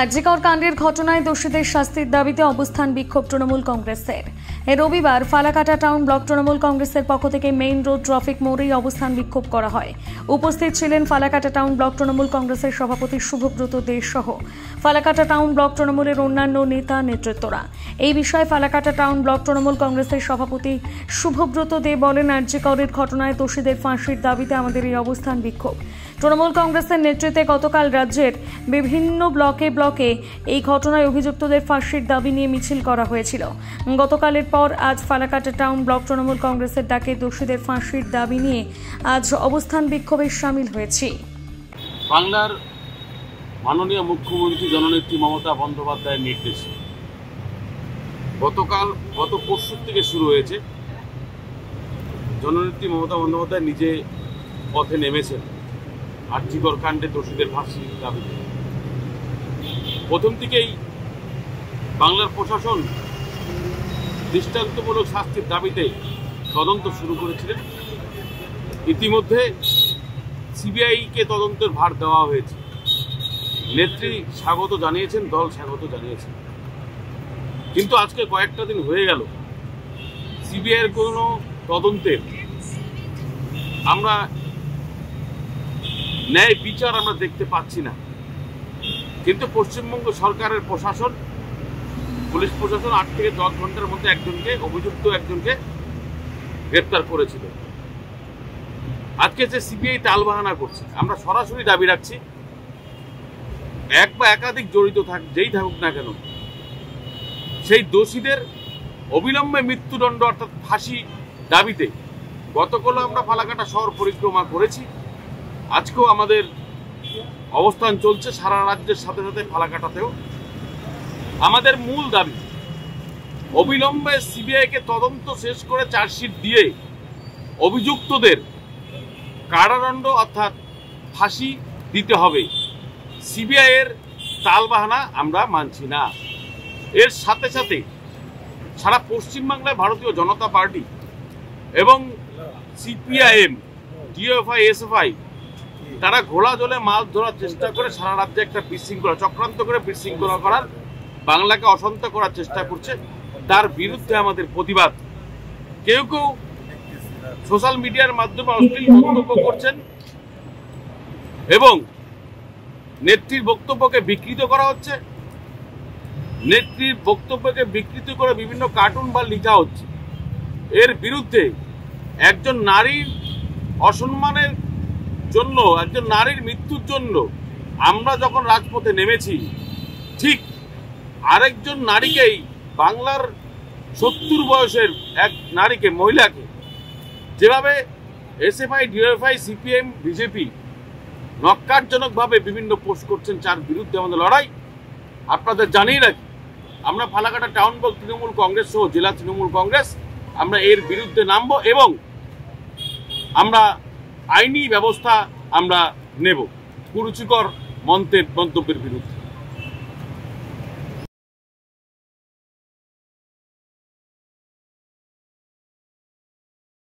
আরজিকর কাণ্ডের ঘটনায় দোষীদের শাস্তির দাবিতে অবস্থান বিক্ষোভ তৃণমূল কংগ্রেসের। রবিবার ফালাকাটা টাউন ব্লক তৃণমূল কংগ্রেসের পক্ষ থেকে মেইন রোড ট্রাফিক মোড়েই অবস্থান বিক্ষোভ করা হয়। উপস্থিত ছিলেন ফালাকাটা টাউন ব্লক তৃণমূল কংগ্রেসের সভাপতি শুভব্রত দে সহ ফালাকাটা টাউন ব্লক তৃণমূলের অন্যান্য নেতা নেতৃত্বরা। এই বিষয়ে ফালাকাটা টাউন ব্লক তৃণমূল কংগ্রেসের সভাপতি শুভব্রত দে বলেন, আরজিকরের ঘটনায় দোষীদের ফাঁসির দাবিতে আমাদের এই অবস্থান বিক্ষোভ। তৃণমূল কংগ্রেসের নেতৃত্বে গতকাল রাজ্যের বিভিন্ন ব্লকে এই ঘটনায় অভিযুক্তদের ফাঁসির দাবি নিয়ে মিছিল করা হয়েছিল। গতকালের পর আজ ফালাকাটা টাউন ব্লক তৃণমূল কংগ্রেসের ডাকে দোষীদের ফাঁসির দাবি নিয়ে আজ অবস্থান বিক্ষোভে শামিল হয়েছি। বাংলার মাননীয় মুখ্যমন্ত্রী জননেত্রী মমতা বন্দ্যোপাধ্যায়ের নির্দেশে গত পরশু থেকে শুরু হয়েছে। জননেত্রী মমতা বন্দ্যোপাধ্যায় নিজে পথে নেমেছেন আরজিকর কাণ্ডে দোষীদের ফাঁসির দাবিতে। প্রথম থেকেই বাংলার প্রশাসন দৃষ্টান্তমূলক শাস্তির দাবিতে তদন্ত শুরু করেছিলেন। ইতিমধ্যে সিবিআইকে তদন্তের ভার দেওয়া হয়েছে। নেত্রী স্বাগত জানিয়েছেন, দল স্বাগত জানিয়েছেন, কিন্তু আজকে কয়েকটা দিন হয়ে গেল সিবিআইয়ের কোনো তদন্তের আমরা ন্যায় বিচার আমরা দেখতে পাচ্ছি না। কিন্তু পশ্চিমবঙ্গ সরকারের প্রশাসন, পুলিশ প্রশাসন 8 থেকে 10 ঘন্টার মধ্যে অভিযুক্ত একজনকে গ্রেপ্তার করেছিল। আজকে যে সিবিআই টালবাহানা করছে, আমরা সরাসরি দাবি রাখছি, এক বা একাধিক জড়িত যেই থাকুক না কেন, সেই দোষীদের অবিলম্বে মৃত্যুদণ্ড অর্থাৎ ফাঁসি দাবিতে গতকাল আমরা ফালাকাটা শহর পরিক্রমা করেছি। আজকেও আমাদের অবস্থান চলছে সারা রাজ্যের সাথে সাথে ফালাকাটাতেও। আমাদের মূল দাবি, অবিলম্বে সিবিআইকে তদন্ত শেষ করে চার্জশিট দিয়ে অভিযুক্তদের কারাদণ্ড অর্থাৎ ফাঁসি দিতে হবে। সিবিআইয়ের টালবাহানা আমরা মানছি না। এর সাথে সাথে সারা পশ্চিমবাংলায় ভারতীয় জনতা পার্টি এবং সিপিআইএম, ডিএফআই, এসএফআই তারা ঘোলা জলে মাছ ধরার চেষ্টা করে সারা রাজ্যে একটা বিশৃঙ্খলা চক্রান্ত করে বিশৃঙ্খলা করার, বাংলাকে অশান্ত করার চেষ্টা করছে। তার বিরুদ্ধে আমাদের প্রতিবাদ। কেউ সোশ্যাল মিডিয়ার মাধ্যমে অশ্লীল মন্তব্য করছেন এবং নেত্রীর বক্তব্যকে বিকৃত করা হচ্ছে। নেত্রীর বক্তব্যকে বিকৃত করে বিভিন্ন কার্টুন বা লেখা হচ্ছে। এর বিরুদ্ধে একজন নারীর অসম্মানের জন্য, একজন নারীর মৃত্যুর জন্য আমরা যখন রাজপথে নেমেছি, ঠিক আরেকজন নারীকেই, বাংলার 70 বয়সের এক নারীকে, মহিলাকে যেভাবে এসএফআই, ডিএফআই, সিপিএম, বিজেপি নক্কারজনকভাবে বিভিন্ন পোস্ট করছেন, যার বিরুদ্ধে আমাদের লড়াই। আপনাদের জানিয়ে রাখি, আমরা ফালাকাটা টাউন ব্লক তৃণমূল কংগ্রেস সহ জেলা তৃণমূল কংগ্রেস আমরা এর বিরুদ্ধে নামব এবং আমরা আইনি ব্যবস্থা আমরা নেব কুরুচিকর মন্তব্যের বিরুদ্ধে।